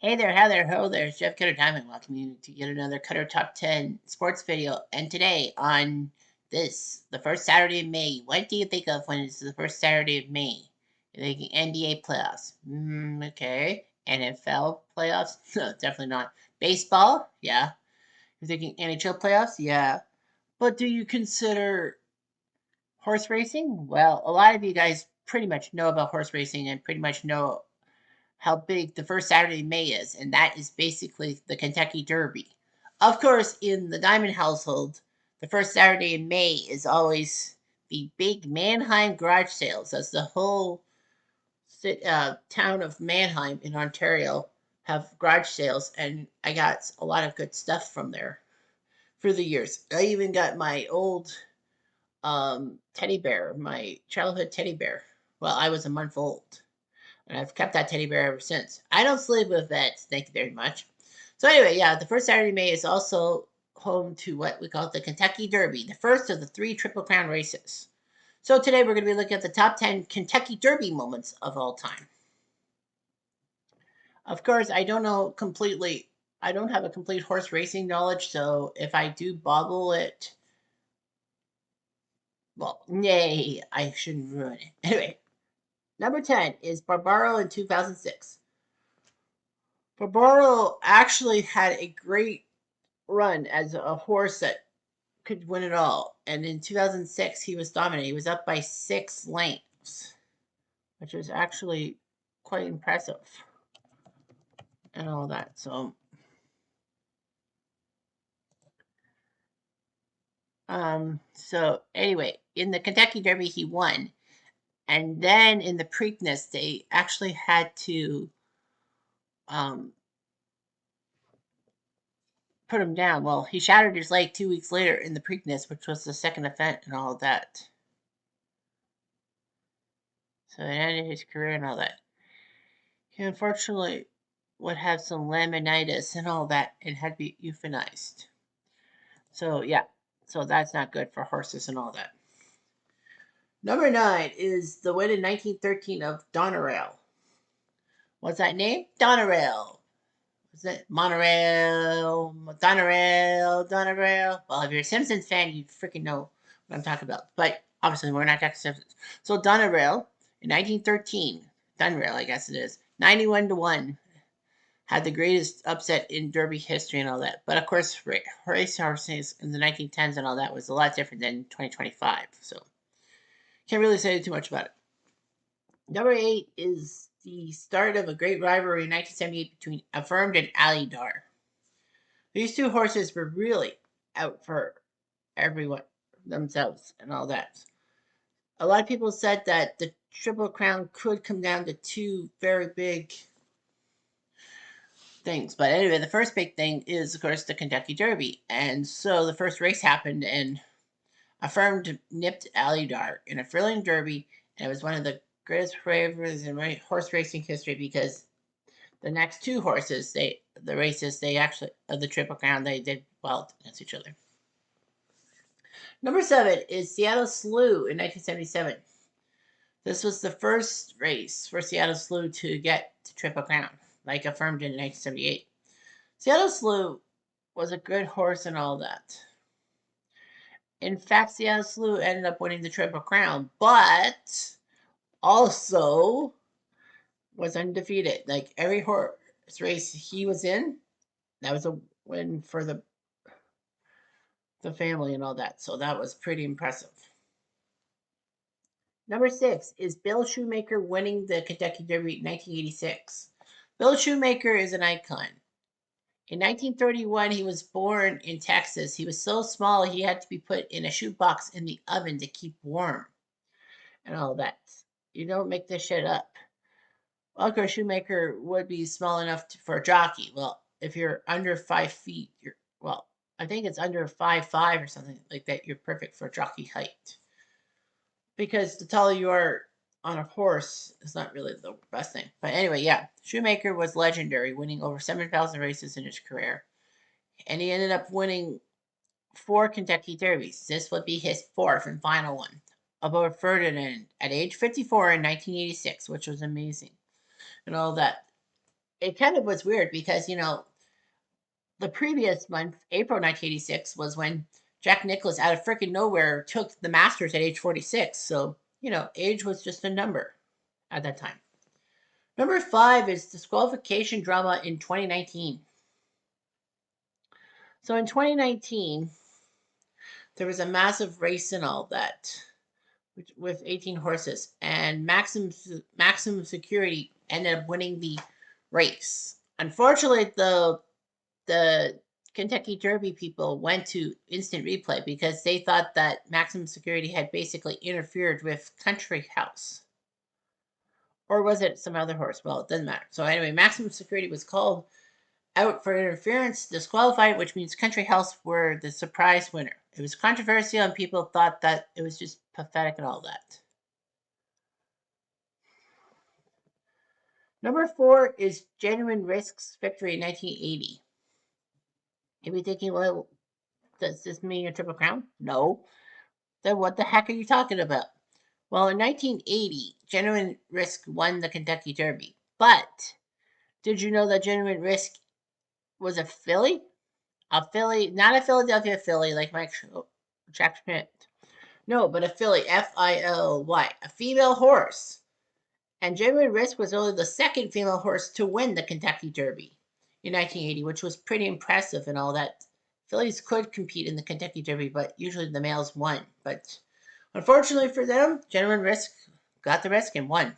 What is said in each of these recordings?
Hey there, how there, ho there, it's Jeff Cutter Diamond. Welcome you to yet another Cutter Top 10 sports video. And today on the first Saturday of May, what do you think of when it's the first Saturday of May? You're thinking NBA playoffs. Okay. NFL playoffs? No, definitely not. Baseball? Yeah. You're thinking NHL playoffs? Yeah. But do you consider horse racing? Well, a lot of you guys pretty much know about horse racing and pretty much know how big the first Saturday in May is, and that is basically the Kentucky Derby. Of course, in the Diamond household, the first Saturday in May is always the big Mannheim garage sales. That's the whole town of Mannheim in Ontario have garage sales, and I got a lot of good stuff from there for the years. I even got my old teddy bear, my childhood teddy bear. Well, I was a month old. And I've kept that teddy bear ever since. I don't sleep with vets, thank you very much. So anyway, yeah, the first Saturday of May is also home to what we call the Kentucky Derby, the first of the three Triple Crown races. So today we're going to be looking at the top 10 Kentucky Derby moments of all time. Of course, I don't know completely, I don't have a complete horse racing knowledge, so if I do bobble it, well, nay, I shouldn't ruin it. Anyway, number 10 is Barbaro in 2006. Barbaro actually had a great run as a horse that could win it all. And in 2006, he was dominant. He was up by 6 lengths, which was actually quite impressive and all that. So anyway, in the Kentucky Derby, he won. And then in the Preakness, they actually had to um, put him down. Well, he shattered his leg 2 weeks later in the Preakness, which was the second event and all that. So it ended his career and all that. He unfortunately would have some laminitis and all that and had to be euthanized. So yeah, so that's not good for horses and all that. Number 9 is the win in 1913 of Doneraile. What's that name? Doneraile. Was it Monorail? Doneraile? Well, if you're a Simpsons fan, you freaking know what I'm talking about. But obviously, we're not talking Simpsons. So Doneraile in 1913, Doneraile, I guess it is, 91 to 1 had the greatest upset in Derby history and all that. But of course, race horses in the 1910s and all that was a lot different than 2025. So can't really say too much about it. Number 8 is the start of a great rivalry in 1978 between Affirmed and Alydar. These two horses were really out for everyone themselves and all that. A lot of people said that the Triple Crown could come down to two very big things. But anyway, the first big thing is, of course, the Kentucky Derby. And so the first race happened, and Affirmed nipped Alydar in a thrilling derby. And it was one of the greatest favorites in horse racing history because the next two horses, the races, they actually, of the Triple Crown, they did well against each other. Number 7 is Seattle Slew in 1977. This was the first race for Seattle Slew to get to Triple Crown, like Affirmed in 1978. Seattle Slew was a good horse and all that. In fact, Seattle Slew ended up winning the Triple Crown, but also was undefeated. Like every horse race he was in, that was a win for the family and all that. So that was pretty impressive. Number 6 is Bill Shoemaker winning the Kentucky Derby in 1986. Bill Shoemaker is an icon. In 1931, he was born in Texas. He was so small he had to be put in a shoebox in the oven to keep warm and all that. You don't make this shit up. Well, of course, Shoemaker would be small enough for a jockey. Well, if you're under 5 feet, well, I think it's under 5'5" or something like that. You're perfect for jockey height because the taller you are on a horse is not really the best thing. But anyway, yeah, Shoemaker was legendary, winning over 7,000 races in his career. And he ended up winning 4 Kentucky Derbies. This would be his fourth and final one above Ferdinand at age 54 in 1986, which was amazing and all that. it kind of was weird because, the previous month, April 1986, was when Jack Nicklaus out of freaking nowhere took the Masters at age 46. So, age was just a number at that time. Number 5 is disqualification drama in 2019. So in 2019, there was a massive race and all that with 18 horses, and Maximum Security ended up winning the race. Unfortunately, the Kentucky Derby people went to instant replay because they thought that Maximum Security had basically interfered with Country House. Or was it some other horse? Well, it doesn't matter. So anyway, Maximum Security was called out for interference, disqualified, which means Country House were the surprise winner. It was controversial, and people thought that it was just pathetic and all that. Number 4 is Genuine Risks victory in 1980. You'd be thinking, well, does this mean a Triple Crown? No. Then what the heck are you talking about? Well, in 1980, Genuine Risk won the Kentucky Derby. But did you know that Genuine Risk was a filly? A filly, not a Philadelphia filly like Mike Jack Schmidt. No, but a filly, Filly, a female horse. And Genuine Risk was only the second female horse to win the Kentucky Derby in 1980, which was pretty impressive and all that. Fillies could compete in the Kentucky Derby, but usually the males won. But unfortunately for them, Genuine Risk got the risk and won.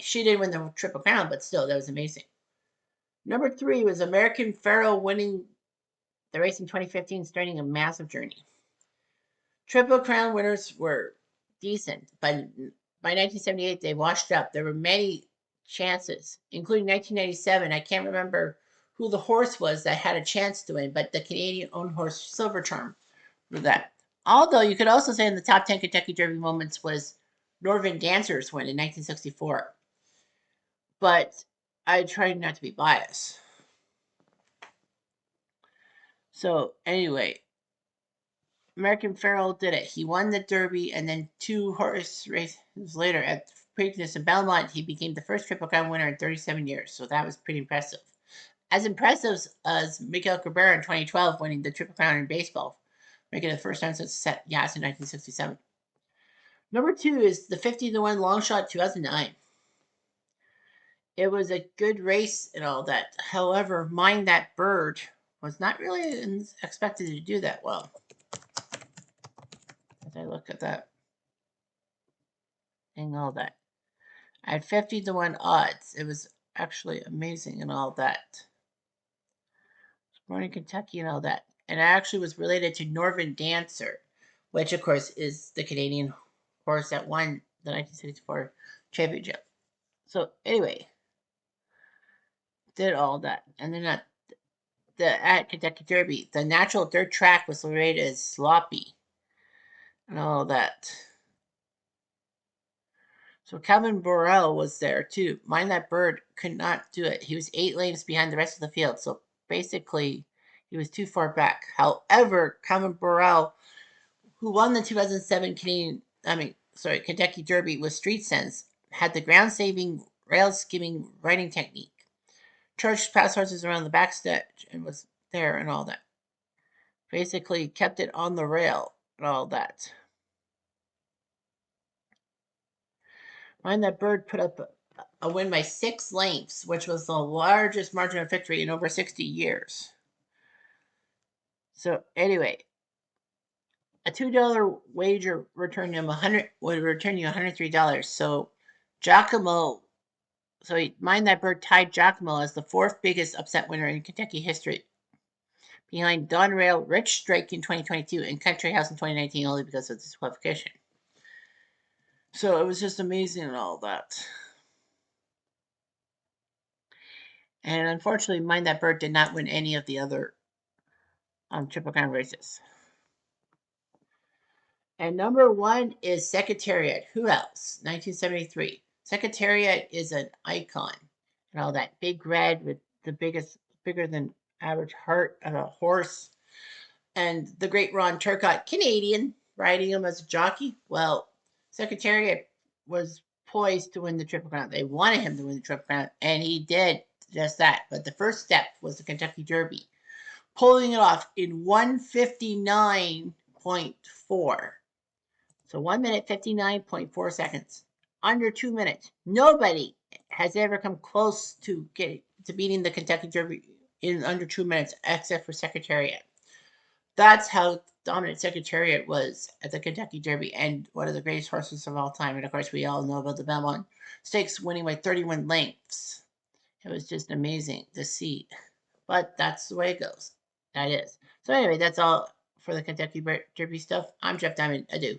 She didn't win the Triple Crown, but still, that was amazing. Number 3 was American Pharoah winning the race in 2015, starting a massive journey. Triple Crown winners were decent, but by 1978 they washed up. There were many chances, including 1997. I can't remember who the horse was that had a chance to win, but the Canadian-owned horse Silver Charm for that. Although you could also say in the top 10 Kentucky Derby moments was Norvin Dancer's win in 1964. But I tried not to be biased. So anyway, American Pharoah did it. He won the Derby, and then 2 horse races later at Preakness and Belmont, he became the first Triple Crown winner in 37 years. So that was pretty impressive. As impressive as Miguel Cabrera in 2012 winning the Triple Crown in baseball, making it the first time since Seth Yass in 1967. Number 2 is the 50-1 long shot 2009. It was a good race and all that. However, Mind That Bird was not really expected to do that well. As I look at that and all that. At 50-1 odds, it was actually amazing and all that. Born in Kentucky and all that. And I actually was related to Norvin Dancer, which of course is the Canadian horse that won the 1964 championship. So anyway, did all that. And then at Kentucky Derby, the natural dirt track was rated as sloppy and all that. So Calvin Borel was there too. Mind That Bird could not do it. He was 8 lengths behind the rest of the field. So basically, he was too far back. However, Calvin Borel, who won the 2007 Kentucky Derby with Street Sense, had the ground-saving, rail-skimming riding technique. Charged past horses around the backstretch and was there and all that. Basically, kept it on the rail and all that. Mind That Bird put up a win by 6 lengths, which was the largest margin of victory in over 60 years. So anyway, a $2 wager would return you $103. So Mind That Bird tied Giacomo as the 4th biggest upset winner in Kentucky history, behind Donerail, Rich Strike in 2022, and Country House in 2019, only because of disqualification. So it was just amazing and all that. And unfortunately, Mind That Bird did not win any of the other Triple Crown races. And number 1 is Secretariat. Who else? 1973. Secretariat is an icon. And all that big red with the bigger than average heart of a horse. And the great Ron Turcotte, Canadian, riding him as a jockey. Well, Secretariat was poised to win the Triple Crown. They wanted him to win the Triple Crown, and he did just that. But the first step was the Kentucky Derby, pulling it off in 1:59.4. So 1 minute 59.4 seconds, under 2 minutes. Nobody has ever come close to beating the Kentucky Derby in under 2 minutes, except for Secretariat. That's how dominant Secretariat was at the Kentucky Derby, and one of the greatest horses of all time. And of course, we all know about the Belmont Stakes, winning by 31 lengths. It was just amazing to see. But that's the way it goes. That is. So anyway, that's all for the Kentucky Derby stuff. I'm Jeff Diamond. Adieu.